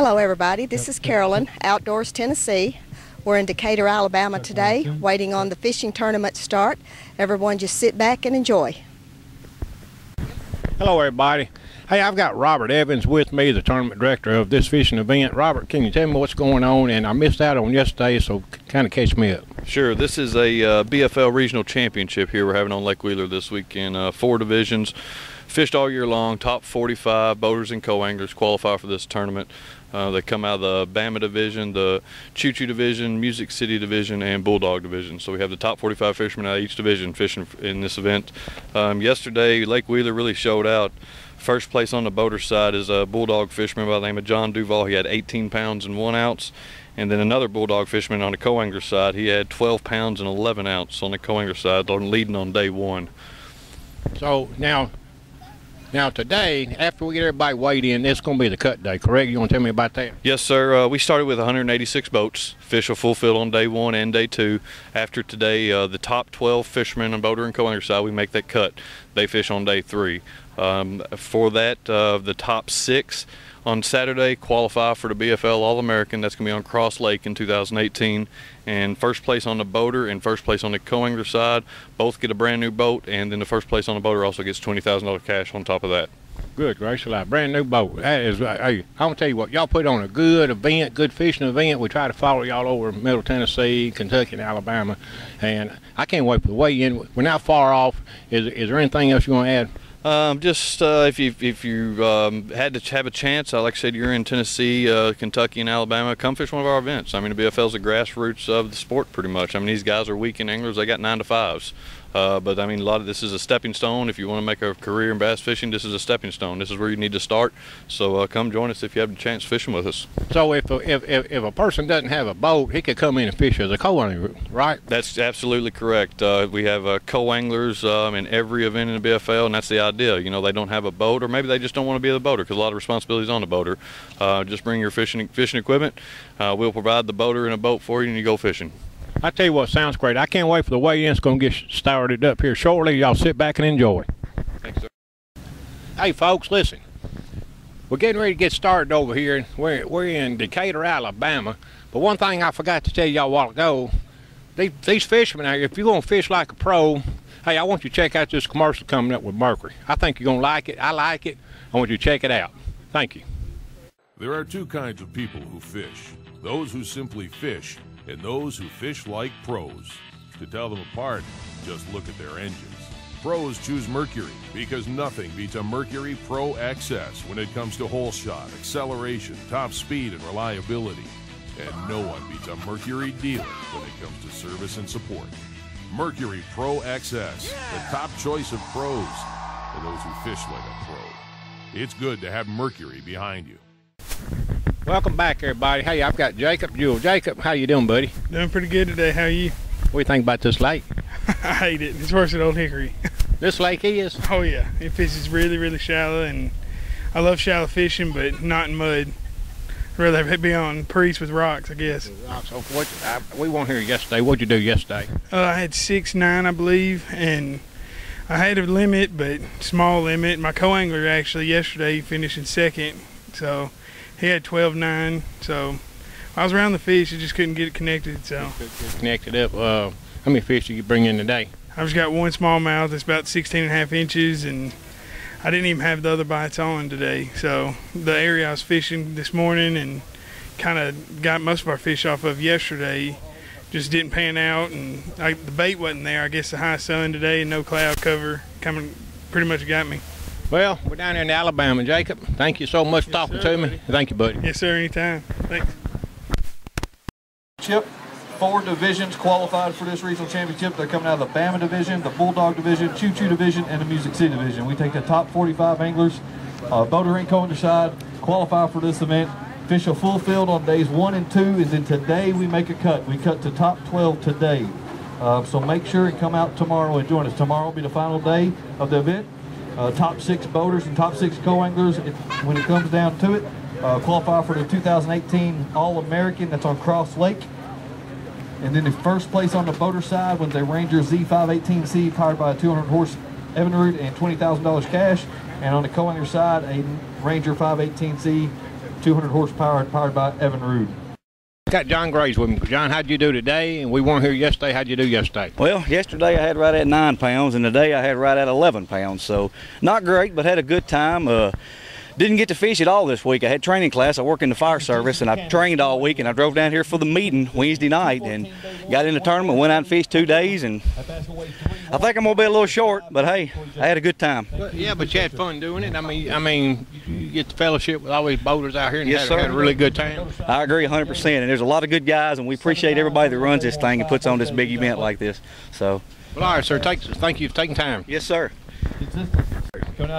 Hello everybody, this is Carolyn, Outdoors Tennessee. We're in Decatur, Alabama today, waiting on the fishing tournament to start. Everyone just sit back and enjoy. Hello everybody. Hey, I've got Robert Evans with me, the tournament director of this fishing event. Robert, can you tell me what's going on? And I missed out on yesterday, so kind of catch me up. Sure. This is a BFL regional championship here we're having on Lake Wheeler this week in 4 divisions. Fished all year long. Top 45 boaters and co-anglers qualify for this tournament. They come out of the Bama division, the Choo Choo division, Music City division, and Bulldog division. So we have the top 45 fishermen out of each division fishing in this event. Yesterday, Lake Wheeler really showed out. First place on the boater side is a Bulldog fisherman by the name of John Duval. He had 18 pounds and 1 ounce. And then another Bulldog fisherman on the co-angler side, he had 12 pounds and 11 ounce on the co-angler side, leading on day one. So now today, after we get everybody weighed in, it's going to be the cut day, correct? You want to tell me about that? Yes, sir. We started with 186 boats. Fish will full field on day one and day two. After today, the top 12 fishermen on boater and co-angler side, we make that cut. They fish on day three. For that, the top 6 on Saturday qualify for the BFL All-American. That's going to be on Cross Lake in 2018. And first place on the boater and first place on the co-angler side both get a brand new boat, and then the first place on the boater also gets $20,000 cash on top of that. Good gracious, a brand new boat. That is, hey, I'm gonna tell you what, y'all put on a good event, good fishing event. We try to follow y'all over Middle Tennessee, Kentucky, and Alabama, and I can't wait for the weigh-in. We're not far off. Is there anything else you want to add? If you had to have a chance, like I said, you're in Tennessee, Kentucky, and Alabama, come fish one of our events. I mean, the BFL is the grassroots of the sport pretty much. I mean, these guys are weekend anglers. They got 9 to 5s. But I mean, a lot of this is a stepping stone. If you want to make a career in bass fishing, this is a stepping stone. This is where you need to start. So come join us if you have a chance fishing with us. So if a person doesn't have a boat, he could come in and fish as a co-angler, right? That's absolutely correct. We have co-anglers in every event in the BFL, and that's the idea. You know, they don't have a boat, or maybe they just don't want to be the boater because a lot of responsibilities on the boater. Just bring your fishing equipment. We'll provide the boater and a boat for you, and you go fishing. I tell you what, sounds great. I can't wait for the weigh-in. It's going to get started up here shortly. Y'all sit back and enjoy. Thanks, sir. Hey, folks, listen. We're getting ready to get started over here. We're in Decatur, Alabama. But one thing I forgot to tell y'all a while ago, these fishermen out here, if you're going to fish like a pro, hey, I want you to check out this commercial coming up with Mercury. I think you're going to like it. I like it. I want you to check it out. Thank you. There are 2 kinds of people who fish. Those who simply fish, and those who fish like pros. To tell them apart, just look at their engines. Pros choose Mercury because nothing beats a Mercury Pro XS when it comes to hole shot, acceleration, top speed, and reliability. And no one beats a Mercury dealer when it comes to service and support. Mercury Pro XS, the top choice of pros, for those who fish like a pro. It's good to have Mercury behind you. Welcome back, everybody. Hey, I've got Jacob Jewell. Jacob, how you doing, buddy? Doing pretty good today. How are you? What do you think about this lake? I hate it. It's worse than Old Hickory. This lake is? Oh, yeah. It fishes really, really shallow, and I love shallow fishing, but not in mud. I'd rather be on creeks with rocks, I guess. So we weren't here yesterday. What'd you do yesterday? I had 6'9", I believe, and I had a limit, but small limit. My co-angler actually yesterday finished in second, so he had 12'9", so I was around the fish, I just couldn't get it connected. So connected up. How many fish did you bring in today? I've just got one smallmouth that's about 16.5 inches, and I didn't even have the other bites on today. So the area I was fishing this morning and kind of got most of our fish off of yesterday just didn't pan out, and the bait wasn't there. I guess the high sun today and no cloud cover coming pretty much got me. Well, we're down here in Alabama, Jacob. Thank you so much for talking to me. Thank you, buddy. Yes, sir, anytime. Thanks. Chip, 4 divisions qualified for this regional championship. They're coming out of the Bama division, the Bulldog division, Choo Choo division, and the Music City division. We take the top 45 anglers, boater and co-angler side, qualify for this event. Fish a full field on days 1 and 2, and then today we make a cut. We cut to top 12 today. So make sure and come out tomorrow and join us. Tomorrow will be the final day of the event. Top 6 boaters and top 6 co-anglers, when it comes down to it, qualify for the 2018 All-American. That's on Cross Lake. And then the first place on the boater side was a Ranger Z518C powered by a 200-horse Evinrude and $20,000 cash. And on the co-angler side, a Ranger 518C 200 horsepower, powered by Evan Rude. Got John Graves with me. John, how'd you do today? And we weren't here yesterday. How'd you do yesterday? Well, yesterday I had right at 9 pounds, and today I had right at 11 pounds. So not great, but had a good time. Didn't get to fish at all this week. I had training class. I work in the fire service, and I trained all week, and I drove down here for the meeting Wednesday night and got in the tournament, went out and fished 2 days, and I think I'm going to be a little short, but hey, I had a good time. Yeah, but you had fun doing it. I mean, you get the fellowship with all these boaters out here and Yes, had a really good time. I agree 100%, and there's a lot of good guys, and we appreciate everybody that runs this thing and puts on this big event like this. So, well, all right, sir. Thank you for taking time. yes, sir.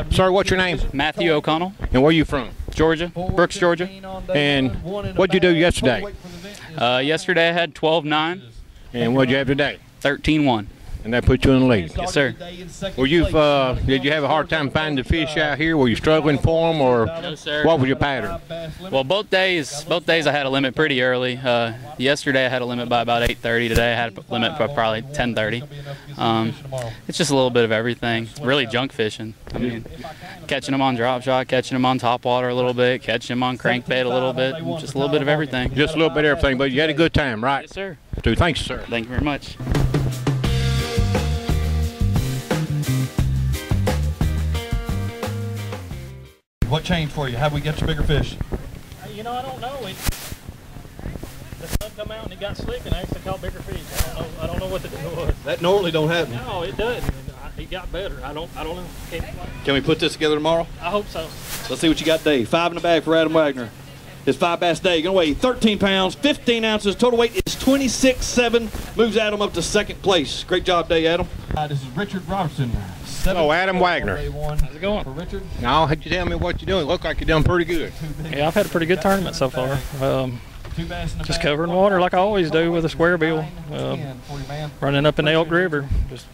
Sir, what's your name? Matthew O'Connell, And where you from? Georgia, Brooks, Georgia. And what'd you do yesterday? Yesterday I had 12.9, And what'd you have today? 13.1. And that put you in the lead. Yes, sir. Well, did you have a hard time finding the fish out here? Were you struggling for them, or No, sir. what was your pattern? Well, both days I had a limit pretty early. Yesterday I had a limit by about 8:30. Today I had a limit by probably 10:30. It's just a little bit of everything. Really junk fishing. I mean, catching them on drop shot, catching them on top water a little bit, catching them on crankbait a little bit, just a little bit of everything. Just a little bit of everything, but you had a good time, right? Yes, sir. Dude, thanks, sir. Thank you very much. What changed for you? How we get you bigger fish? You know, I don't know. The sun come out and it got slick and I actually caught bigger fish. I don't know what the deal was. That normally don't happen. No, it doesn't. It got better. I don't know. Can we put this together tomorrow? I hope so. Let's see what you got, Dave. 5 in the bag for Adam Wagner. His 5 bass day. Gonna weigh 13 pounds, 15 ounces. Total weight is 26.7. Moves Adam up to 2nd place. Great job, Dave, Adam. This is Richard Robertson. Oh, Adam Wagner. How's it going? For Richard. Now, had you tell me what you're doing? Look like you're doing pretty good. Yeah, I've had a pretty good tournament so far. 2 bass in the Just bag. covering water like I always do with a square bill. 10 for you, man. Running up in the Elk River. Just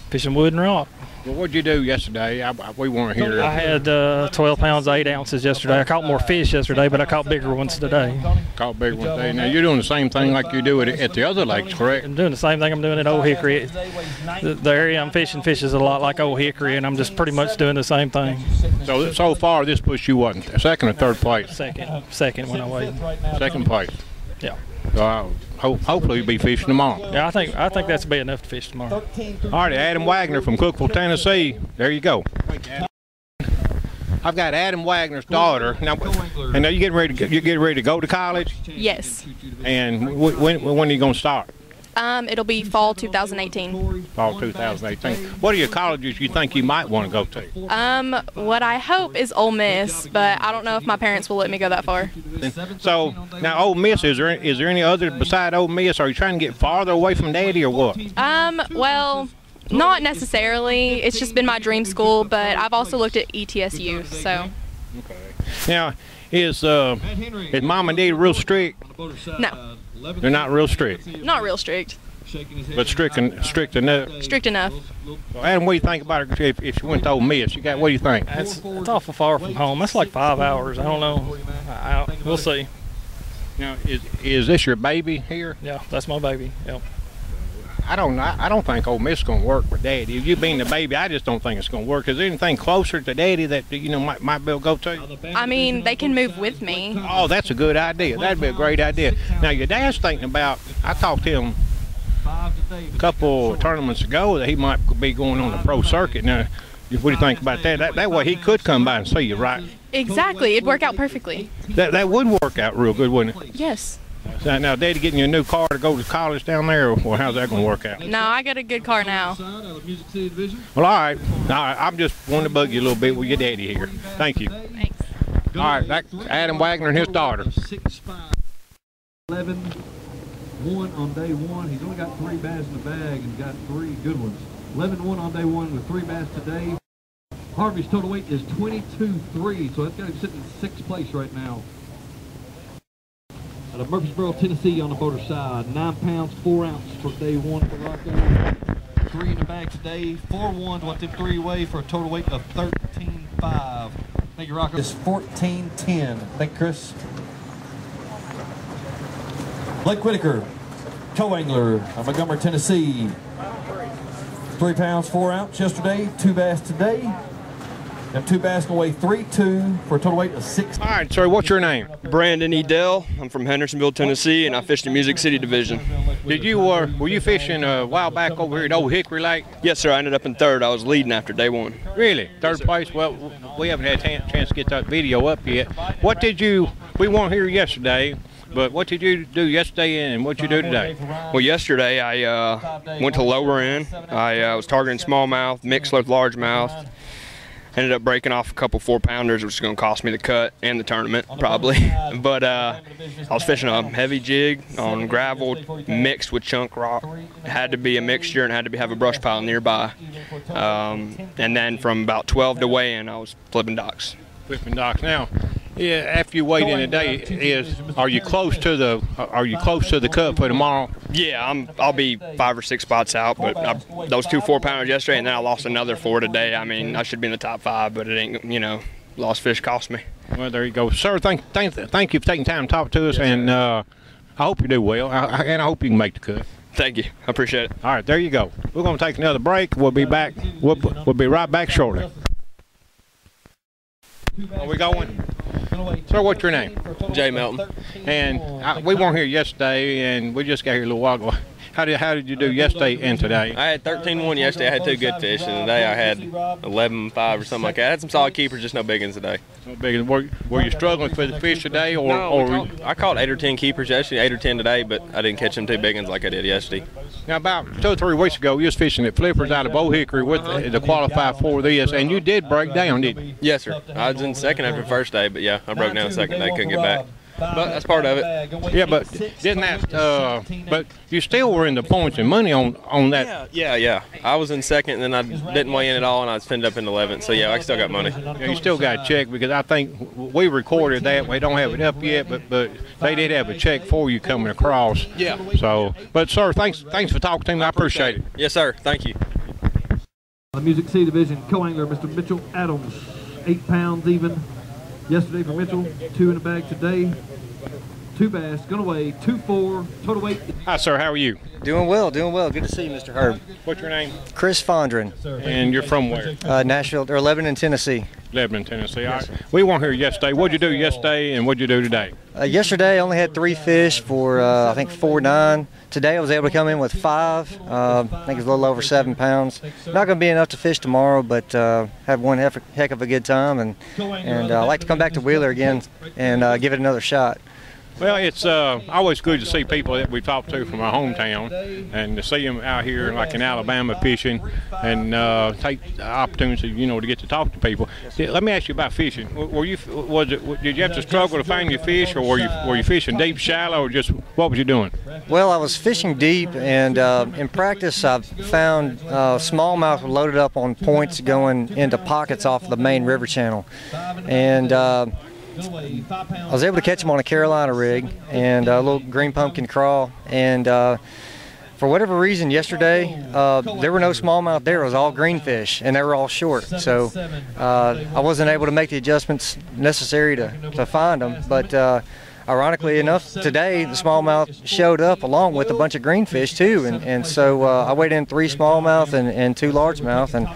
fishing wood and rock. Well, what'd you do yesterday? We weren't here. I had 12 pounds, 8 ounces yesterday. I caught more fish yesterday, but I caught bigger ones today. Caught big one today. Now, you're doing the same thing like you do at the other lakes, correct? I'm doing the same thing I'm doing at Old Hickory. The area I'm fishing fishes a lot like Old Hickory, and I'm just pretty much doing the same thing. So far, this puts you what, 2nd or 3rd place? Second when I weighed. 2nd place. Yeah. So hopefully you'll be fishing tomorrow. Yeah, I think that's be enough to fish tomorrow. All right, Adam Wagner from Cookeville, Tennessee. There you go. I've got Adam Wagner's daughter. Now, and you getting ready to go to college? Yes. And when are you going to start? It'll be fall 2018. Fall 2018. What are your colleges you think you might want to go to? What I hope is Ole Miss, but I don't know if my parents will let me go that far. So now, Ole Miss, is there any other beside Ole Miss? Are you trying to get farther away from Daddy or what? Well, not necessarily. It's just been my dream school, but I've also looked at ETSU. So. Okay. Now, is Mom and Daddy real strict? No. They're not real strict. Not real strict. But strict enough. Strict enough. So Adam, what do you think about it if you went to Ole Miss? What do you think? It's awful far from home. That's like 5 hours. I don't know. We'll see. Now, is this your baby here? Yeah, that's my baby. Yep. I don't think Ole Miss is going to work with Daddy. If you being the baby, I just don't think it's going to work. Is there anything closer to Daddy that might be able to go to? I mean, they can move with me. Oh, that's a good idea. That'd be a great idea. Now, your dad's thinking about. I talked to him a couple tournaments ago that he might be going on the pro circuit. Now, what do you think about that? That way he could come by and see you, right? Exactly. It'd work out perfectly. That would work out real good, wouldn't it? Yes. Now, Daddy getting you a new car to go to college down there, or how's that going to work out? No, I got a good car now. Well, all right. I'm just wanting to bug you a little bit with your daddy here. Thank you. Thanks. All right, that's Adam Wagner and his daughter. 6'5", 11-1 on day 1. He's only got 3 bass in the bag and got 3 good ones. 11-1 on day 1 with 3 bass today. Harvey's total weight is 22.3, so that's got him sitting in 6th place right now. Out of Murfreesboro, Tennessee on the boater side. 9 pounds, 4 ounces for day 1 for Rocco. 3 in the bag today. 4 ones, what them 3 weigh for a total weight of 13.5. Thank you, Rocco. It's 14.10. Thank you, Chris. Blake Whitaker, co-angler of Montgomery, Tennessee. 3 pounds, 4 ounces yesterday. 2 bass today. Them two bass gonna weigh 3-2 for a total weight of 6. All right, sir, what's your name? Brandon Edel. I'm from Hendersonville, Tennessee, and I fished the Music City Division. Did you were you fishing a while back over here at Old Hickory Lake? Yes, sir. I ended up in third. I was leading after day one. Really? Third place? Well, we haven't had a chance to get that video up yet. What did you? We weren't here yesterday. But what did you do yesterday and what you do today? Well, yesterday I went to lower end. I was targeting smallmouth, mixed with largemouth. Ended up breaking off a couple 4-pounders, which is going to cost me the cut and the tournament probably. But I was fishing a heavy jig on gravel mixed with chunk rock. It had to be a mixture and had to have a brush pile nearby. And then from about 12 to weigh in, I was flipping docks. Flipping docks. Now, yeah, after you weighed in today, are you close to the cut for tomorrow? Yeah, I'll be 5 or 6 spots out, but those 2 4-pounders yesterday, and then I lost another 4 today. I mean, I should be in the top 5, but it ain't, you know, lost fish cost me. Well, there you go, sir. Thank you for taking time to talk to us, and I hope you do well, and I hope you can make the cut. Thank you. I appreciate it. All right, there you go. We're going to take another break. We'll be back. We'll be right back shortly. Are we going? Sir, what's your name? Jay Melton. And we weren't here yesterday, and we just got here a little while ago. How did you do yesterday and today? I had 13-1 yesterday. I had 2 good fish, and today I had 11-5 or something like that. I had some solid keepers, just no big ones today. No big ones. Were you struggling for the fish today, or? No, I caught 8 or 10 keepers yesterday, 8 or 10 today, but I didn't catch them 2 big ones like I did yesterday. Now, about 2 or 3 weeks ago, you was fishing at Flippers out of Old Hickory with to qualify for this, and you did break down, didn't you? Yes, sir. I was in second after the first day, but yeah, I broke down the second day, couldn't get back. But that's part of it. Yeah, but didn't that? But you still were in the points and money on that. Yeah. I was in second, and then I didn't weigh in at all, and I ended up in 11th. So yeah, I still got money. Yeah, you still got a check because I think we recorded that. We don't have it up yet, but they did have a check for you coming across. Yeah. So, but sir, thanks for talking to me. I appreciate it. Yes, sir. Thank you. The Music C Division co-angler, Mr. Mitchell Adams, 8 pounds even. Yesterday for Mitchell, 2 in the bag today. 2 bass, gonna weigh 2-4, total weight. Hi, sir. How are you? Doing well. Good to see you, Mr. Herb. What's your name? Chris Fondren. And you're from where? Nashville, or Lebanon, Tennessee. Lebanon, Tennessee. Yes, we weren't here yesterday. What'd you do yesterday, and what'd you do today? Yesterday, I only had 3 fish for, I think, 4.9. Today, I was able to come in with 5. I think it's a little over 7 pounds. Not going to be enough to fish tomorrow, but have one heck of a good time, and I'd like to come back to Wheeler again and give it another shot. Well, it's always good to see people that we talked to from our hometown, and to see them out here like in Alabama fishing, and take the opportunity, to get to talk to people. Let me ask you about fishing. Did you have to struggle to find your fish, or were you fishing deep, shallow, or just what was you doing? Well, I was fishing deep, and in practice, I've found smallmouth loaded up on points going into pockets off the main river channel, and I was able to catch them on a Carolina rig and a little green pumpkin crawl, and for whatever reason yesterday there were no smallmouth there. It was all greenfish, and they were all short, so I wasn't able to make the adjustments necessary to find them, but ironically enough, today the smallmouth showed up along with a bunch of greenfish too, and so I weighed in 3 smallmouth and 2 largemouth, and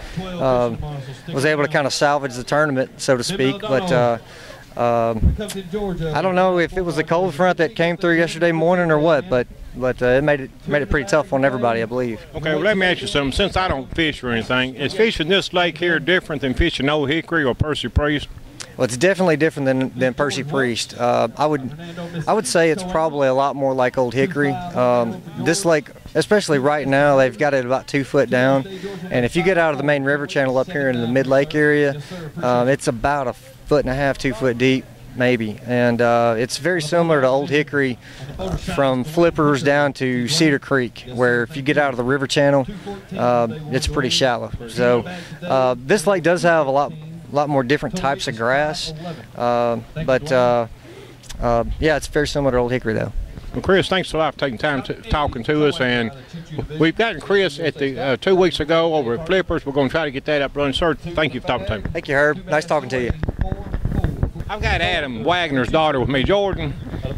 was able to kind of salvage the tournament, so to speak, but I don't know if it was the cold front that came through yesterday morning or what, but it made it pretty tough on everybody, I believe. Okay, well, let me ask you something. Since I don't fish or anything, is fishing this lake here different than fishing Old Hickory or Percy Priest? Well, it's definitely different than Percy Priest. I would say it's probably a lot more like Old Hickory. This lake, especially right now, they've got it about 2 foot down, and if you get out of the main river channel up here in the mid-lake area, it's about 1.5 feet, 2 foot deep, maybe, and it's very similar to Old Hickory from Flippers down to Cedar Creek, where if you get out of the river channel, it's pretty shallow. So this lake does have a lot more different types of grass, but yeah, it's very similar to Old Hickory though. Well, Chris, thanks a lot for taking time talking to us, and we've gotten Chris at the 2 weeks ago over at Flippers. We're going to try to get that up running. Sir, thank you for talking to me. Thank you, Herb. Nice talking to you. I've got Adam Wagner's daughter with me. Jordan,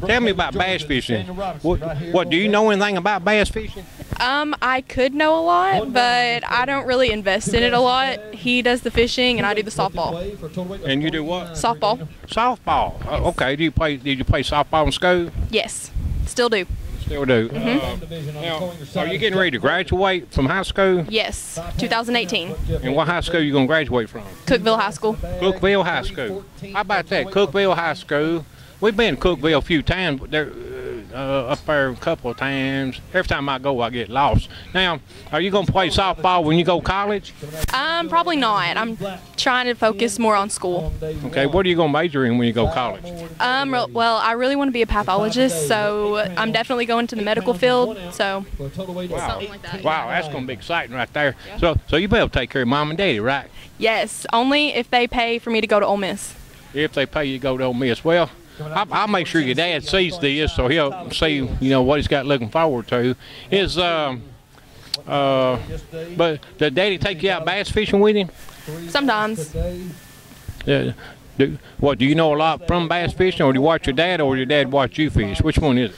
tell me about bass fishing. What do you know anything about bass fishing? I could know a lot, but I don't really invest in it a lot. He does the fishing, and I do the softball. And you do what? Softball. Softball. Okay. Did you play softball in school? Yes, still do. Still do. Now, are you getting ready to graduate from high school? Yes, 2018. And what high school are you going to graduate from? Cookeville High School. Cookeville High School. How about that? Cookeville High School. We've been to Cookeville a few times. They're up there a couple of times. Every time I go, I get lost. Now, are you going to play softball when you go to college? Probably not. I'm trying to focus more on school. Okay, what are you going to major in when you go to college? Well, I really want to be a pathologist, so I'm definitely going to the medical field. So, something like that. Wow, that's going to be exciting right there. So you better take care of Mom and Daddy, right? Yes, only if they pay for me to go to Ole Miss. If they pay you to go to Ole Miss. Well, I'll make sure your dad sees this, so he'll see, what he's got looking forward to. But did Daddy take you out bass fishing with him? Sometimes. Do you know a lot from bass fishing, or do you watch your dad, or your dad watch you fish? Which one is it?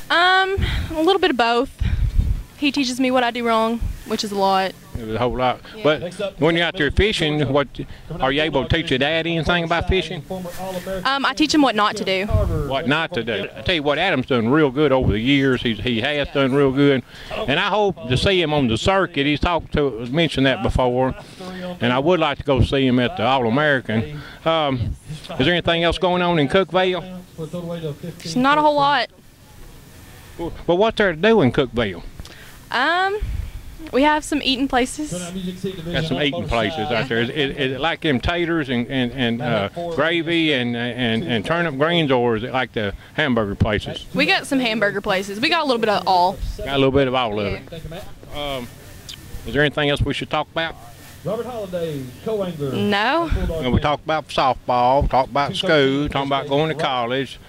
A little bit of both. He teaches me what I do wrong, which is a lot. A whole lot. Yeah. But when you're out there fishing, are you able to teach your dad anything about fishing? I teach him what not to do. What not to do. I tell you what, Adam's done real good over the years. He has done real good, and I hope to see him on the circuit. He's mentioned that before, and I would like to go see him at the All-American. Is there anything else going on in Cookeville? There's not a whole lot. Well, what's there to do in Cookeville? We have some eating places. Got some eating places out there. Is it like them taters and gravy and turnip greens, or is it like the hamburger places? We got some hamburger places. We got a little bit of all. Got a little bit of all of it. Is there anything else we should talk about? Robert Holiday, co-angler. No. We talked about softball, talked about school, talking about going to college.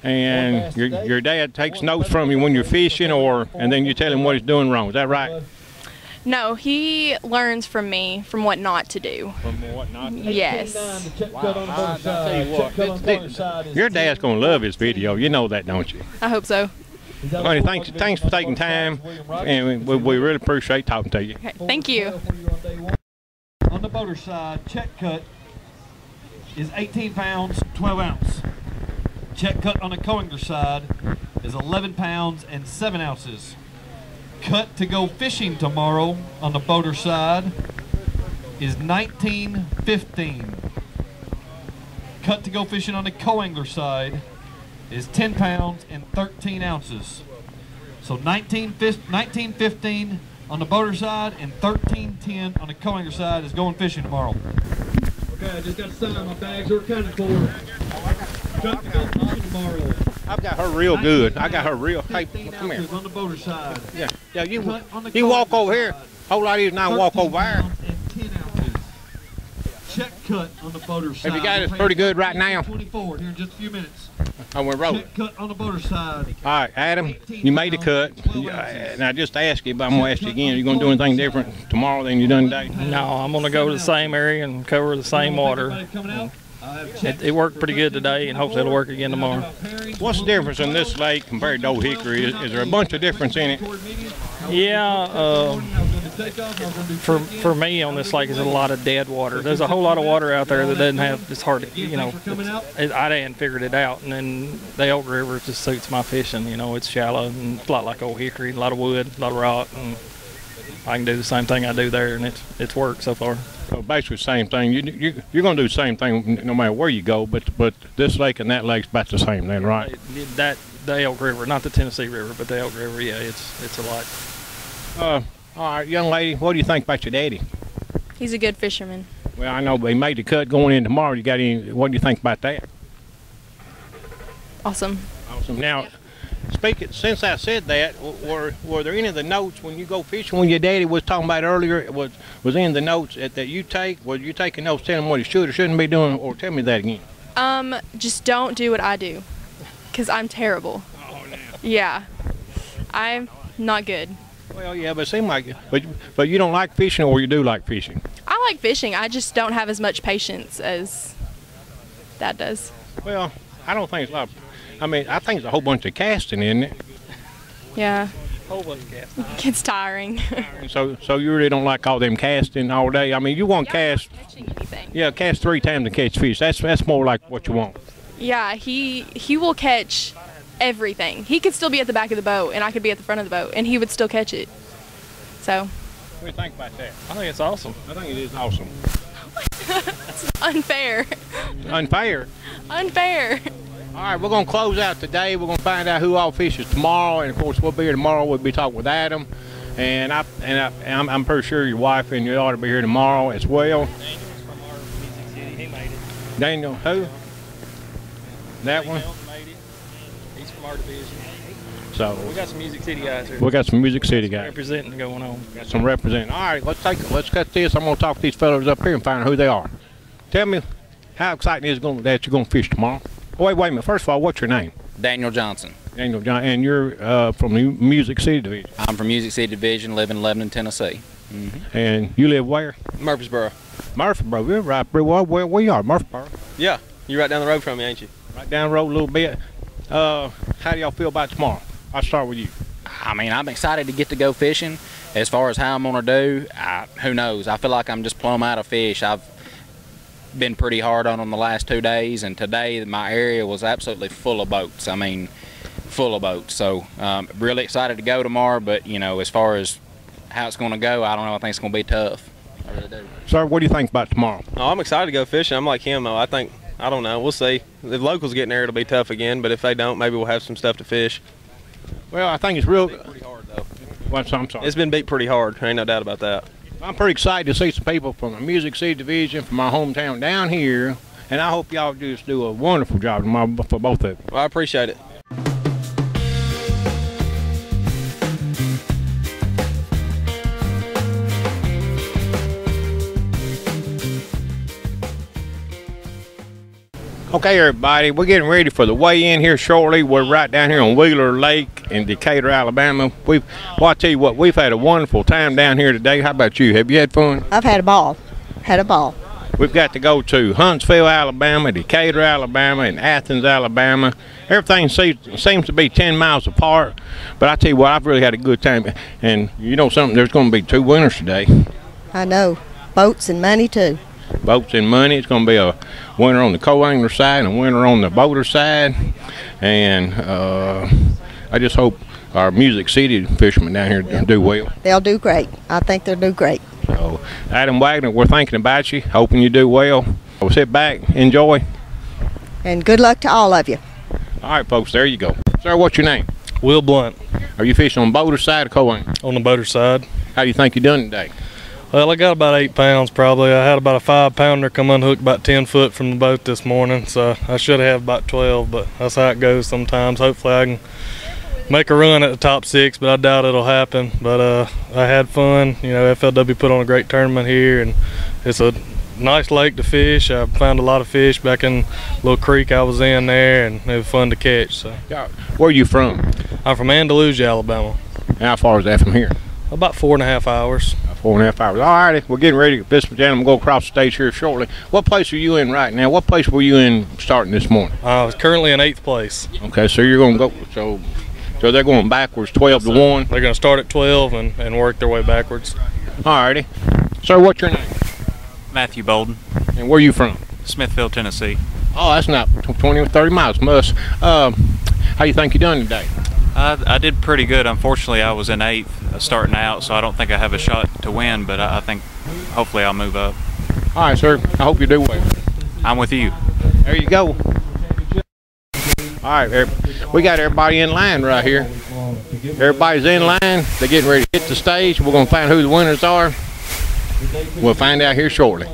And your dad takes notes from you when you're fishing, and then you tell him what he's doing wrong. Is that right? No, he learns from me from what not to do. From what not to do? Yes. Wow. I tell you what, your dad's going to love this video. You know that, don't you? I hope so. Honey, thanks for taking time, and we really appreciate talking to you. Okay, thank you. On the boater side, check cut is 18 pounds, 12 ounce. Check cut on the co-angler side is 11 pounds and 7 ounces. Cut to go fishing tomorrow on the boater side is 19.15. Cut to go fishing on the co-angler side is 10 pounds and 13 ounces. So 19.15 on the boater side and 13.10 on the co-angler side is going fishing tomorrow. Okay, I just got to sign. My bags are accounted for. Cut to go fishing tomorrow. I've got her real good. I got her real. Hey, come here. On the boater side. Yeah. You walk over here. Whole lot easier than I walk over there. Check cut on the boater side. Have you got it pretty good right now? 24 here in just a few minutes. I went rolling. Check cut on the boater side. All right, Adam, you made the cut. And I just asked you, but I'm going to ask you again. Are you going to do anything different tomorrow than you done today? No, I'm going to go to the same area and cover the same water. It worked pretty good today, and hopefully it'll work again tomorrow. What's the difference in this lake compared to Old Hickory? Is there a bunch of difference in it? Yeah, for me on this lake is a lot of dead water. There's a whole lot of water out there that doesn't have, it's hard to, I hadn't figured it out. And then the Elk River just suits my fishing. It's shallow and a lot like Old Hickory, a lot of wood, a lot of rock. And I can do the same thing I do there, and it's worked so far. So basically the same thing. You're going to do the same thing no matter where you go, but this lake and that lake's about the same then, right? The Elk River, not the Tennessee River, but the Elk River, yeah, it's a lot. All right, young lady, what do you think about your daddy? He's a good fisherman. Well, I know, but he made the cut going in tomorrow. What do you think about that? Awesome. Awesome. Now, since I said that, were there any of the notes when you go fishing, when your daddy was talking about earlier, was any of the notes that you take? Was you taking notes telling him what he should or shouldn't be doing, or tell me that again? Just don't do what I do, because I'm terrible. Oh, no. Yeah, I'm not good. Well, yeah, but it seems like it. But you don't like fishing, or you do like fishing? I like fishing. I just don't have as much patience as Dad does. Well, I don't think it's a lot. I think it's a whole bunch of casting, isn't it? Yeah. It gets tiring. So you really don't like all them casting all day? I mean, you want cast. Yeah, cast 3 times to catch fish. That's more like what you want. Yeah, he will catch everything. He could still be at the back of the boat, and I could be at the front of the boat, and he would still catch it. So. What do you think about that? I think it's awesome. I think it is awesome. That's unfair. Unfair? Unfair. All right, we're going to close out today. We're going to find out who all fishes tomorrow, and of course we'll be here tomorrow. We'll be talking with Adam, and I'm pretty sure your wife and your daughter will be here tomorrow as well. Daniel's from our Music City. He made it. Daniel, who? That one? Made it. He's from our division. So we got some Music City guys here. We got some Music City guys. Representing going on. Got some representing. All right, let's cut this. I'm going to talk to these fellows up here and find out who they are. Tell me how exciting is it that you're going to fish tomorrow? Oh, wait a minute. First of all, what's your name? Daniel Johnson. Daniel Johnson. And you're from the Music City Division? I'm from Music City Division, live in Lebanon, Tennessee. And you live where? Murfreesboro. Murfreesboro. You're right where you are, Murfreesboro. Yeah, you're right down the road from me, ain't you? Right down the road a little bit. How do y'all feel about tomorrow? I'll start with you. I mean, I'm excited to get to go fishing. As far as how I'm going to do, who knows? I feel like I'm just plumb out of fish. I've been pretty hard on them the last 2 days, and today my area was absolutely full of boats. I mean, full of boats. So really excited to go tomorrow, but you know, as far as how it's going to go, I don't know. I think it's going to be tough. I really do. Sir, what do you think about tomorrow? Oh, I'm excited to go fishing. I'm like him though. I don't know. We'll see. If the locals get in there, it'll be tough again, but if they don't, maybe we'll have some stuff to fish. Well, I think it's real. Pretty hard though. I'm sorry. It's been beat pretty hard. Ain't no doubt about that. I'm pretty excited to see some people from the Music City Division, from my hometown down here, and I hope y'all just do a wonderful job for both of you. Well, I appreciate it. Okay, everybody, we're getting ready for the weigh-in here shortly. We're right down here on Wheeler Lake in Decatur, Alabama. Well, I tell you what, we've had a wonderful time down here today. How about you? Have you had fun? I've had a ball. Had a ball. We've got to go to Huntsville, Alabama, Decatur, Alabama, and Athens, Alabama. Everything seems to be 10 miles apart, but I tell you what, I've really had a good time. And you know something, there's going to be 2 winners today. I know. Boats and money, too. Boats and money. It's going to be a winner on the co-angler side and a winner on the boater side. And I just hope our Music City fishermen down here do well. They'll do great. I think they'll do great. So, Adam Wagner, we're thinking about you, hoping you do well. So sit back, enjoy. And good luck to all of you. All right, folks, there you go. Sir, what's your name? Will Blunt. Are you fishing on boater side or co-angler? On the boater side. How do you think you done today? Well, I got about 8 pounds probably. I had about a 5-pounder come unhooked about 10 foot from the boat this morning, so I should have about 12, but that's how it goes sometimes. Hopefully I can make a run at the top 6, but I doubt it'll happen. But I had fun. You know, FLW put on a great tournament here, and it's a nice lake to fish. I found a lot of fish back in a little creek I was in there, and it was fun to catch. So. Yeah. Where are you from? I'm from Andalusia, Alabama. How far is that from here? About 4.5 hours. 4.5 hours. All righty, we're getting ready to visit with them. We'll go across the stage here shortly. What place are you in right now? What place were you in starting this morning? I was currently in 8th place. Okay, so you're going to go, so they're going backwards 12 to 1? They're going to start at 12 and work their way backwards. All righty. Sir, what's your name? Matthew Bolden. And where are you from? Smithfield, Tennessee. Oh, that's not 20 or 30 miles from us. How you think you done today? I did pretty good. Unfortunately, I was in 8th starting out, so I don't think I have a shot to win, but I think hopefully I'll move up. All right, sir. I hope you do well. I'm with you. There you go. All right, we got everybody in line right here. Everybody's in line. They're getting ready to hit the stage. We're going to find who the winners are. We'll find out here shortly.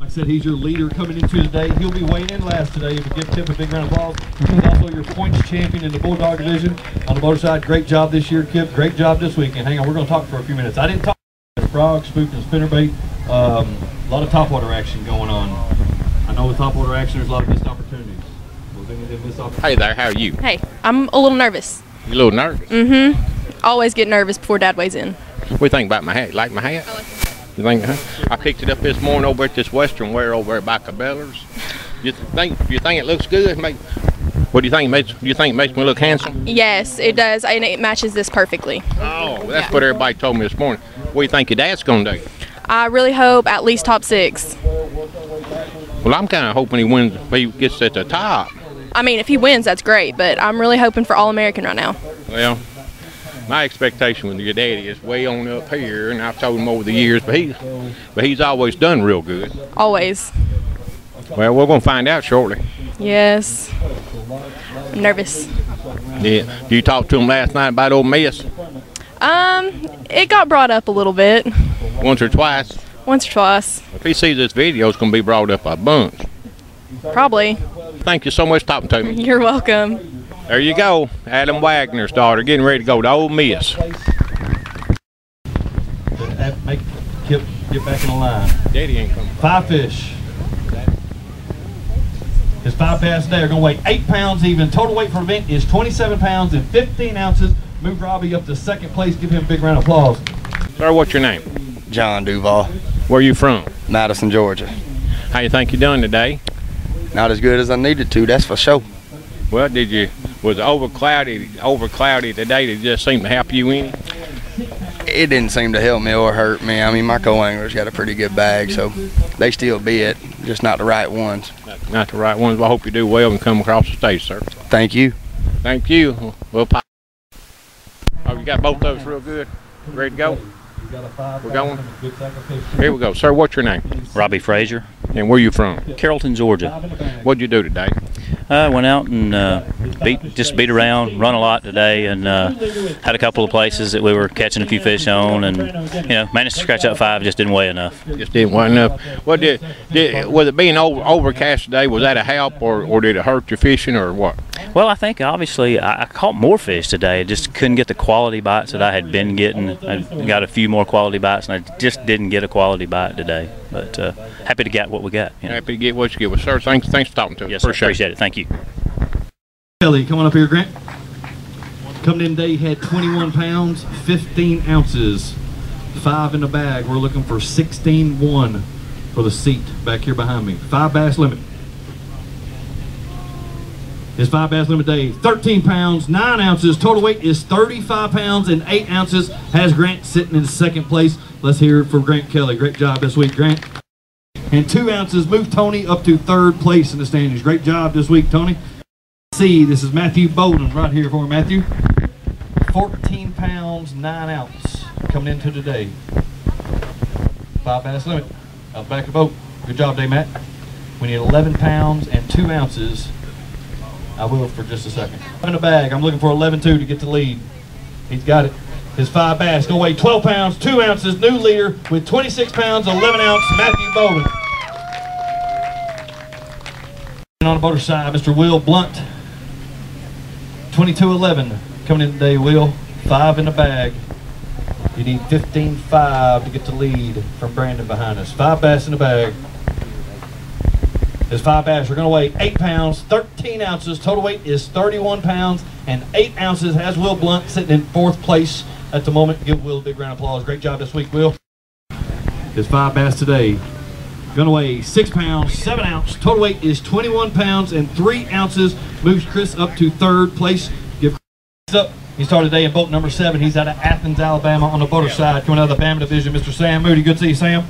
Like I said, he's your leader coming into today. He'll be weighing in last today. If you give Tip a big round of applause. He's also your points champion in the Bulldog division. On the motor side, great job this year, Kip. Great job this weekend. Hang on, we're going to talk for a few minutes. I didn't talk about frog, spook, and spinnerbait. A lot of topwater action going on. I know with topwater action, there's a lot of missed opportunities. Hey there, how are you? Hey, I'm a little nervous. You a little nervous? Mm-hmm. Always get nervous before Dad weighs in. What do you think about my hat? Like my hat? I like it. You think? I picked it up this morning over at this Western wear over at by Cabela's. You think it looks good? What do you think? Do you think it makes me look handsome? Yes, it does, and it matches this perfectly. Oh, that's what everybody told me this morning. What do you think your dad's going to do? I really hope at least top 6. Well, I'm kind of hoping he wins if he gets at the top. I mean, if he wins, that's great, but I'm really hoping for All-American right now. Well, my expectation with your daddy is way on up here, and I've told him over the years, but he's always done real good. Always. Well, we're going to find out shortly. Yes. I'm nervous. Yeah. Did you talk to him last night about Ole Miss? It got brought up a little bit. Once or twice? Once or twice. If he sees this video, it's going to be brought up a bunch. Probably. Thank you so much for talking to me. You're welcome. There you go. Adam Wagner's daughter getting ready to go to Ole Miss. Make Kip get back in the line. Daddy ain't coming. 5 fish. His 5 bass today are going to weigh 8 pounds even. Total weight for the event is 27 pounds and 15 ounces. Move Robbie up to 2nd place. Give him a big round of applause. Sir, what's your name? John Duval. Where are you from? Madison, Georgia. How you think you done today? Not as good as I needed to, that's for sure. Well, was it over cloudy today? Did it just seem to help you any? It didn't seem to help me or hurt me. I mean, my co-anglers got a pretty good bag, so they still bit, just not the right ones. Not the right ones. Well, I hope you do well and come across the stage, sir. Thank you. Thank you. Well, oh, you got both those real good? Ready to go? We're going? Here we go. Sir, what's your name? Robbie Frazier. And where you from? Carrollton, Georgia. What'd you do today? I went out and beat around, run a lot today, and had a couple of places that we were catching a few fish on, and managed to scratch up 5, just didn't weigh enough. Just didn't weigh enough. What with it being overcast today, was that a help, or did it hurt your fishing, or what? Well, I think obviously I caught more fish today. I just couldn't get the quality bites that I had been getting. I got a few more quality bites, and I just didn't get a quality bite today. But happy to get what we got. Happy to get what you get. Well, sir, thanks for talking to us. Yes, appreciate it. Thank you. Kelly, come on up here, Grant. Coming in today, had 21 pounds, 15 ounces, 5 in the bag. We're looking for 16-1 for the seat back here behind me. 5 bass limit. His 5 bass limit day, 13 pounds, 9 ounces. Total weight is 35 pounds and 8 ounces. Has Grant sitting in 2nd place. Let's hear it for Grant Kelly. Great job this week, Grant. And 2 ounces, move Tony up to 3rd place in the standings. Great job this week, Tony. See, this is Matthew Bowden right here for Matthew. 14 pounds, 9 ounce coming into today. 5 bass limit. Out the back of the boat. Good job today, Matt. We need 11 pounds and 2 ounces. I will for just a second. In the bag, I'm looking for 11-2 to get the lead. He's got it. His 5 bass gonna weigh 12 pounds, 2 ounces. New leader with 26 pounds, 11 ounce, Matthew Bowden. And on the boater side, Mr. Will Blunt. 22-11 coming in today, Will. 5 in the bag. You need 15-5 to get the lead from Brandon behind us. 5 bass in the bag. His 5 bass are going to weigh 8 pounds, 13 ounces. Total weight is 31 pounds and 8 ounces. Has Will Blunt sitting in 4th place at the moment. Give Will a big round of applause. Great job this week, Will. His 5 bass today going to weigh 6 pounds, 7 ounce. Total weight is 21 pounds and 3 ounces. Moves Chris up to 3rd place. Give Chris up. He started today in boat number 7. He's out of Athens, Alabama on the boater side. Coming out of the Bama division, Mr. Sam Moody. Good to see you, Sam.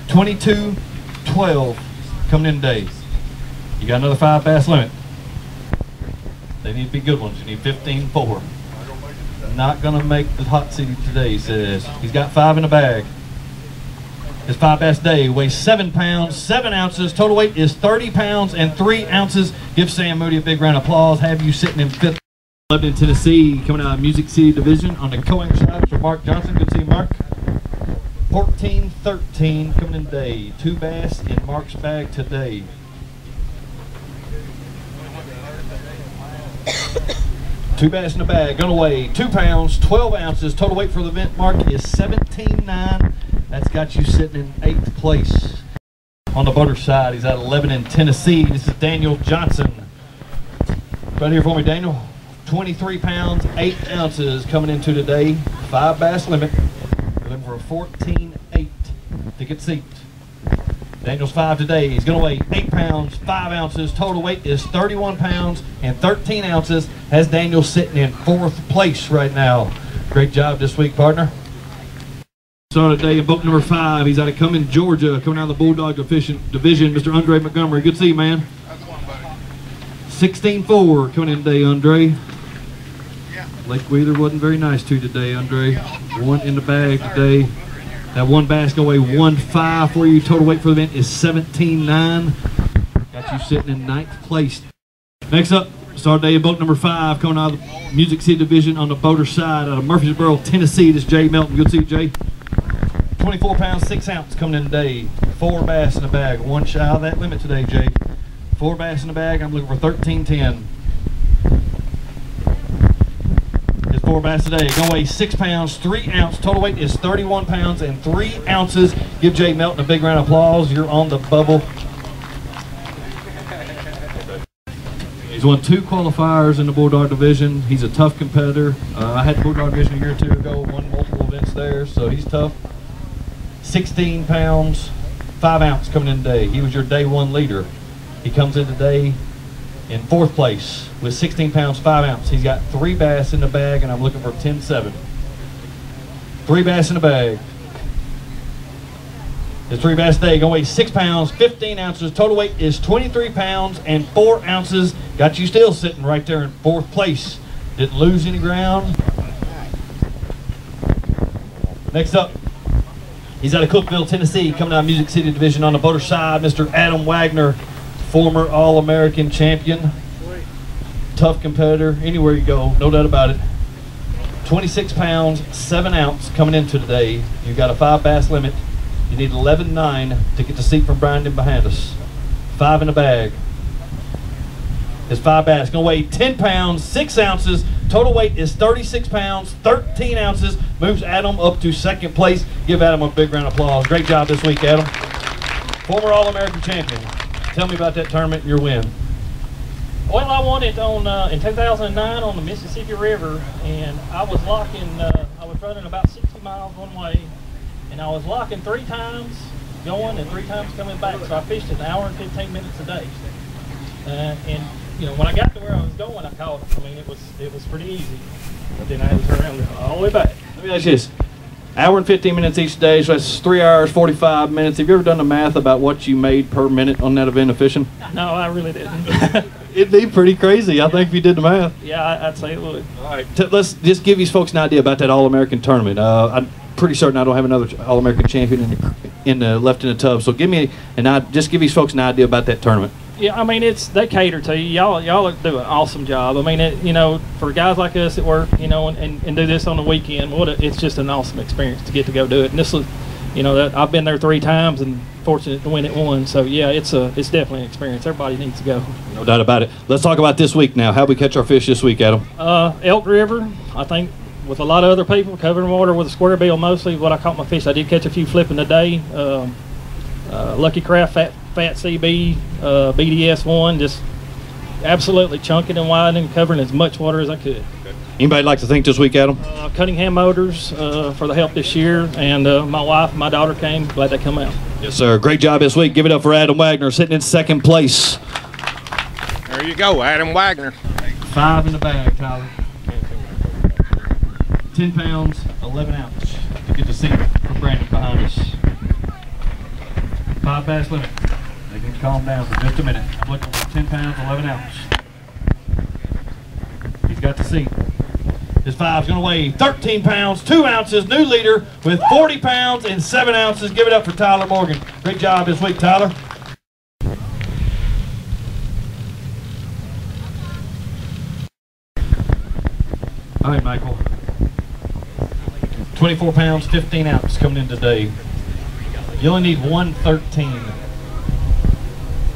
22-12. Coming in today. You got another 5 bass limit. They need to be good ones. You need 15-4. Not gonna make the hot seat today, he says. He's got 5 in the bag. His 5 bass day weighs 7 pounds, 7 ounces. Total weight is 30 pounds and 3 ounces. Give Sam Moody a big round of applause. Have you sitting in 5th. Lebanon, Tennessee, coming out of Music City Division on the co-angler side, Mr. Mark Johnson. Good to see you, Mark. 14-13 coming in today. 2 bass in Mark's bag today. Two bass in the bag, gonna weigh 2 pounds, 12 ounces. Total weight for the event, Mark, is 17-9. That's got you sitting in 8th place. On the boater side, he's out of Lebanon, Tennessee. This is Daniel Johnson. Right here for me, Daniel. 23 pounds, 8 ounces coming into today. 5 bass limit. We're looking for a 14-8 to get seat. Daniel's 5 today. He's going to weigh 8 pounds, 5 ounces. Total weight is 31 pounds and 13 ounces. Has Daniel sitting in 4th place right now. Great job this week, partner. Started today in boat number 5. He's out of Cumming, Georgia, coming out of the Bulldog division, Mr. Andre Montgomery. Good to see you, man. 16-4 coming in today, Andre. Lake Wheeler wasn't very nice to you today, Andre. 1 in the bag today. That one bass gonna weigh 1.5 for you. Total weight for the event is 17.9. Got you sitting in 9th place. Next up, start day in boat number 5, coming out of the Music City division on the boater side out of Murfreesboro, Tennessee. This is Jay Melton. Good to see you, Jay. 24 pounds, 6 ounces coming in today. 4 bass in the bag. 1 shy of that limit today, Jay. 4 bass in the bag. I'm looking for 13.10. It's 4 bass today. Gonna weigh 6 pounds, 3 ounces. Total weight is 31 pounds and 3 ounces. Give Jay Melton a big round of applause. You're on the bubble. He's won 2 qualifiers in the Bulldog division. He's a tough competitor. I had the Bulldog division a year or 2 ago, won multiple events there, so he's tough. 16 pounds, 5 ounces coming in today. He was your day 1 leader. He comes in today in 4th place with 16 pounds, 5 ounces. He's got 3 bass in the bag, and I'm looking for 10.7. 3 bass in the bag. His 3 bass today gonna weigh 6 pounds, 15 ounces. Total weight is 23 pounds and 4 ounces. Got you still sitting right there in 4th place. Didn't lose any ground. Next up, he's out of Cookeville, Tennessee, coming out of Music City division on the boater side, Mr. Adam Wagner, former All-American champion. Tough competitor anywhere you go, no doubt about it. 26 pounds, 7 ounces coming into today. You've got a 5 bass limit. You need 11.9 to get the seat from Brandon behind us. 5 in the bag. It's 5 bass. Gonna weigh 10 pounds, 6 ounces. Total weight is 36 pounds, 13 ounces. Moves Adam up to 2nd place. Give Adam a big round of applause. Great job this week, Adam. Former All-American champion. Tell me about that tournament and your win. Well, I won it on in 2009 on the Mississippi River, and I was locking. I was running about 60 miles one way, and I was locking 3 times going and 3 times coming back. So I fished an hour and 15 minutes a day. And you know, when I got to where I was going, I caught it. I mean, it was pretty easy. But then I had to turn around all the way back. Let me ask you this. Hour and 15 minutes each day, so that's 3 hours, 45 minutes. Have you ever done the math about what you made per minute on that event of fishing? No, I really didn't. It'd be pretty crazy, I think, if you did the math. Yeah, I'd say it would. All right, let's just give these folks an idea about that All-American tournament. I'm pretty certain I don't have another All-American champion left in the tub, so just give these folks an idea about that tournament. Yeah, I mean, they cater to you. Y'all do an awesome job. I mean, you know, for guys like us that work, you know, and do this on the weekend, it's just an awesome experience to get to go do it. And this was, you know, I've been there 3 times and fortunate to win it 1. So yeah, it's definitely an experience. Everybody needs to go. No doubt about it. Let's talk about this week now. How'd we catch our fish this week, Adam? Elk River, I think, with a lot of other people, covering water with a square bill mostly. What I caught my fish, I did catch a few flipping today. Lucky Craft Fat CB, BDS 1, just absolutely chunking and widening, covering as much water as I could. Anybody like to thank this week, Adam? Cunningham Motors for the help this year, and my wife and my daughter came. Glad they come out. Yes, sir. Great job this week. Give it up for Adam Wagner, sitting in 2nd place. There you go, Adam Wagner. 5 in the bag, Tyler. 10 pounds, 11 ounces to get the seat for Brandon behind us. 5 bass limit. They can calm down for just a minute. I'm looking for 10 pounds, 11 ounces. He's got the seat. His 5's going to weigh 13 pounds, 2 ounces. New leader with 40 pounds and 7 ounces. Give it up for Tyler Morgan. Great job this week, Tyler. All right, Michael. 24 pounds, 15 ounces coming in today. You only need 113.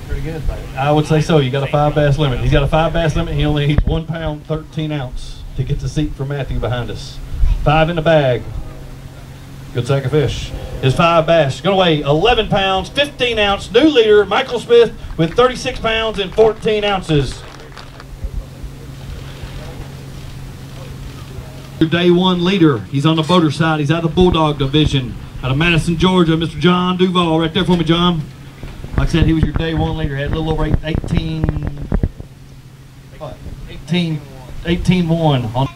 Pretty good, buddy. I would say so. You got a 5 bass limit. He's got a 5 bass limit. He only needs 1 pound, 13 ounce to get the seat for Matthew behind us. 5 in the bag. Good sack of fish. His 5 bass going to weigh 11 pounds, 15 ounce. New leader, Michael Smith, with 36 pounds and 14 ounces. Your day 1 leader. He's on the boater side. He's out of the Bulldog division. Out of Madison, Georgia, Mr. John Duval. Right there for me, John. Like I said, he was your day one leader. Had a little over 18-1 on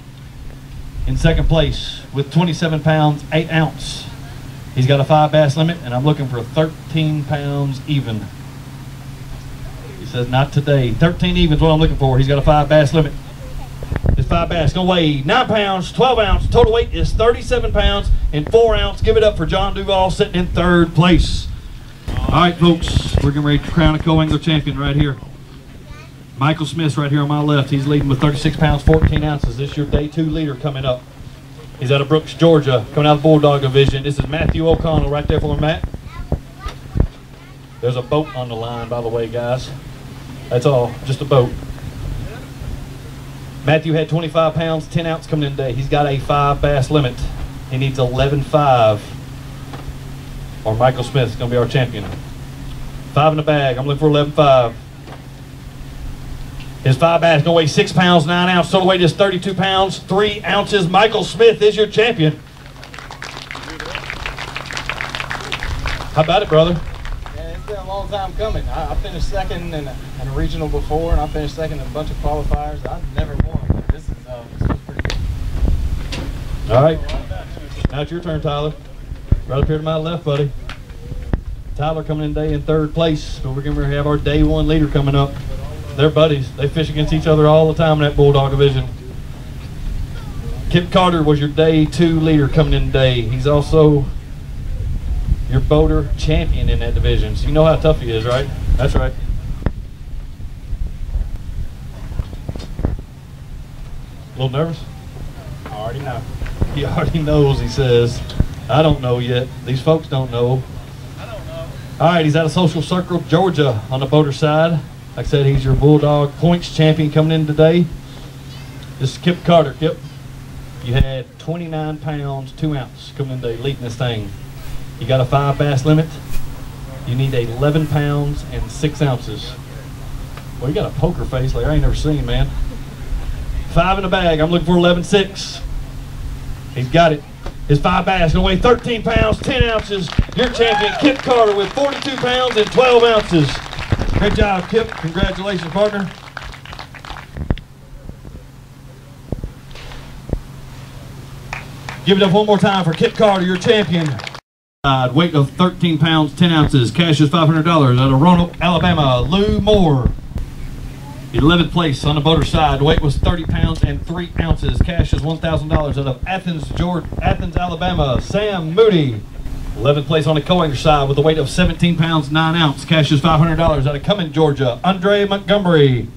in second place with 27 pounds, 8 ounce. He's got a 5 bass limit, and I'm looking for 13 pounds even. He says, not today. 13 even is what I'm looking for. He's got a 5 bass limit. His 5 bass gonna weigh 9 pounds, 12 ounce. Total weight is 37 pounds and 4 ounce. Give it up for John Duval sitting in third place. All right, folks, we're getting ready to crown a co-angler champion right here. Michael Smith's right here on my left. He's leading with 36 pounds, 14 ounces. This is your day 2 leader coming up. He's out of Brooks, Georgia, coming out of the Bulldog division. This is Matthew O'Connell right there for him, Matt. There's a boat on the line, by the way, guys. That's all, just a boat. Matthew had 25 pounds, 10 ounce coming in today. He's got a 5 bass limit. He needs 11.5, or Michael Smith's gonna be our champion. 5 in the bag, I'm looking for 11.5. His 5 bass gonna weigh 6 pounds, 9 ounce. Total weight is 32 pounds, 3 ounces. Michael Smith is your champion. How about it, brother? Yeah, it's been a long time coming. I finished second in a regional before, and I finished second in a bunch of qualifiers. I've never won, but this is pretty good. All right, now it's your turn, Tyler. Right up here to my left, buddy. Tyler coming in today in third place, but we're going to have our day 1 leader coming up. They're buddies. They fish against each other all the time in that Bulldog division. Kip Carter was your day 2 leader coming in today. He's also your boater champion in that division. So you know how tough he is, right? That's right. A little nervous? I already know. He already knows, he says. I don't know yet. These folks don't know. I don't know. All right, he's out of Social Circle, Georgia on the boater side. Like I said, he's your Bulldog points champion coming in today. This is Kip Carter. Kip, you had 29 pounds, 2 ounce coming in today, leading this thing. You got a 5 bass limit. You need 11 pounds and 6 ounces. Well, you got a poker face like I ain't never seen, man. 5 in the bag. I'm looking for 11.6. He's got it. His 5 bass gonna weigh 13 pounds, 10 ounces. Your champion, Kip Carter, with 42 pounds and 12 ounces. Great job, Kip. Congratulations, partner. Give it up one more time for Kip Carter, your champion. Weight of 13 pounds, 10 ounces. Cash is $500 out of Roanoke, Alabama. Lou Moore. 11th place on the boater side. Weight was 30 pounds and 3 ounces. Cash is $1,000 out of Athens, Alabama. Sam Moody. 11th place on the co-angler side with a weight of 17 pounds, 9 ounce. Cash is $500 out of Cumming, Georgia. Andre Montgomery.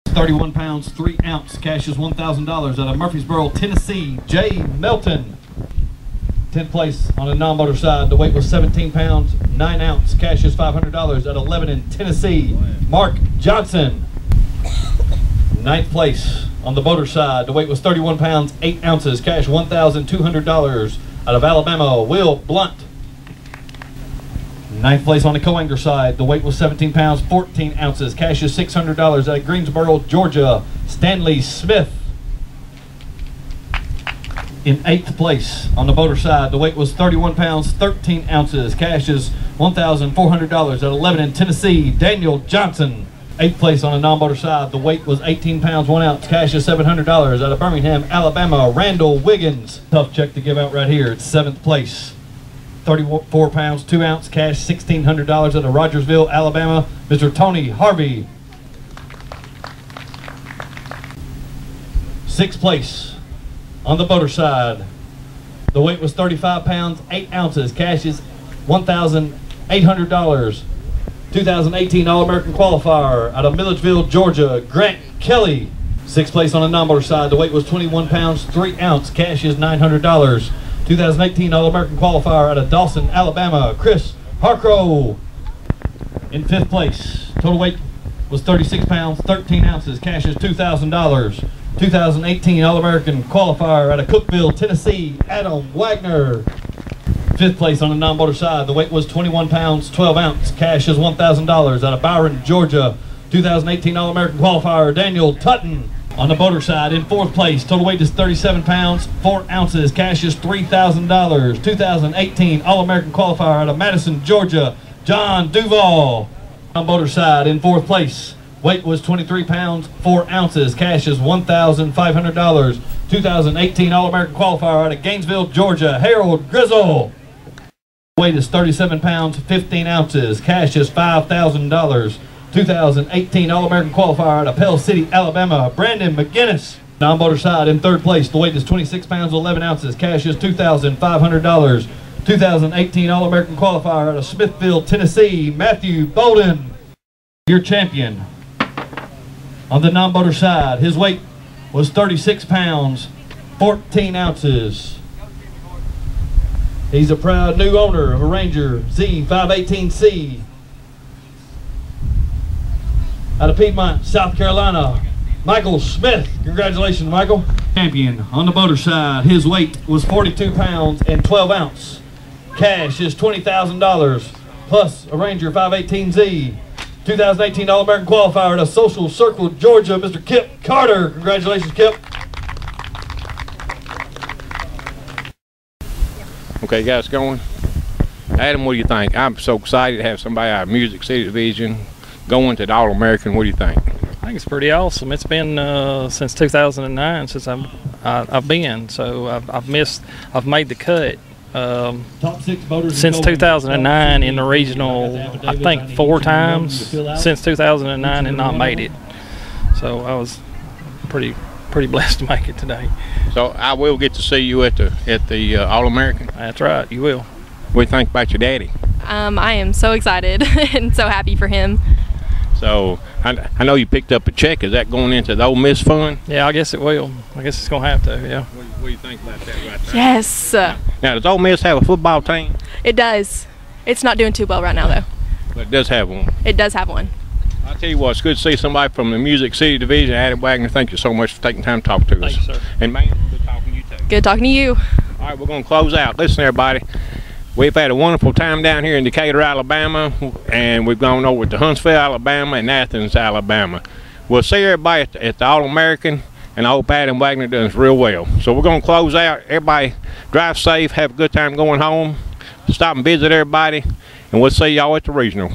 31 pounds, 3 ounce. Cash is $1,000 out of Murfreesboro, Tennessee. Jay Melton. 10th place on the non-motor side. The weight was 17 pounds, 9 ounce. Cash is $500 out of Lebanon, Tennessee. Mark Johnson. 9th place on the boater side. The weight was 31 pounds, 8 ounces. Cash $1,200 out of Alabama. Will Blunt. 9th place on the co-angler side. The weight was 17 pounds, 14 ounces. Cash is $600 out of Greensboro, Georgia. Stanley Smith. In 8th place on the boater side. The weight was 31 pounds, 13 ounces. Cash is $1,400 out of Lebanon, Tennessee. Daniel Johnson. 8th place on the non-boater side. The weight was 18 pounds, 1 ounce. Cash is $700 out of Birmingham, Alabama. Randall Wiggins. Tough check to give out right here. It's 7th place. 34 pounds, 2 ounce. Cash $1,600 out of Rogersville, Alabama. Mr. Tony Harvey. 6th place on the boater side. The weight was 35 pounds, 8 ounces. Cash is $1,800. 2018 All-American Qualifier out of Milledgeville, Georgia, Grant Kelly. 6th place on the non-motor side. The weight was 21 pounds, 3 ounce. Cash is $900. 2018 All-American Qualifier out of Dawson, Alabama, Chris Harcrow. In 5th place. Total weight was 36 pounds, 13 ounces. Cash is $2,000. 2018 All-American Qualifier out of Cookeville, Tennessee, Adam Wagner. 5th place on the non-motor side. The weight was 21 pounds, 12 ounce. Cash is $1,000 out of Byron, Georgia. 2018 All-American Qualifier, Daniel Tutton. On the boater side, in 4th place. Total weight is 37 pounds, 4 ounces. Cash is $3,000. 2018 All-American Qualifier out of Madison, Georgia, John Duval. On boater side in 4th place. Weight was 23 pounds, 4 ounces. Cash is $1,500. 2018 All-American qualifier out of Gainesville, Georgia, Harold Grizzle. Weight is 37 pounds, 15 ounces. Cash is $5,000. 2018 All-American qualifier out of Pell City, Alabama, Brandon McGinnis. Non-boater side in 3rd place. The weight is 26 pounds, 11 ounces. Cash is $2,500. 2018 All-American qualifier out of Smithfield, Tennessee, Matthew Bolden. Your champion. On the non-boater side, his weight was 36 pounds, 14 ounces. He's a proud new owner of a Ranger Z518C. Out of Piedmont, South Carolina, Michael Smith. Congratulations, Michael. Champion on the boater side, his weight was 42 pounds and 12 ounces. Cash is $20,000 plus a Ranger 518Z. 2018 All-American qualifier out of Social Circle, Georgia, Mr. Kip Carter. Congratulations, Kip. Okay, guys, going. Adam, what do you think? I'm so excited to have somebody out of Music City Division going to the All-American. What do you think? I think it's pretty awesome. It's been since 2009 since I've been, so I've made the cut. Since 2009 in the regional, I think 4 times since 2009 and not made it. So I was pretty blessed to make it today. So I will get to see you at the All-American. That's right, you will. What do you think about your daddy? I am so excited and so happy for him. So I know you picked up a check. Is that going into the Ole Miss fund? Yeah, I guess it will. I guess it's gonna have to. Yeah. What do you think about that right there? Yes. Now, does Ole Miss have a football team? It does. It's not doing too well right now, though. But it does have one. It does have one. I'll tell you what, it's good to see somebody from the Music City Division. Adam Wagner, thank you so much for taking time to talk to us. Thank you, sir. And man, good talking to you too. Good talking to you. All right, we're going to close out. Listen, everybody. We've had a wonderful time down here in Decatur, Alabama, and we've gone over to Huntsville, Alabama, and Athens, Alabama. We'll see everybody at the All-American, and I hope Adam Wagner does real well. So we're going to close out. Everybody drive safe, have a good time going home, stop and visit everybody, and we'll see y'all at the regional.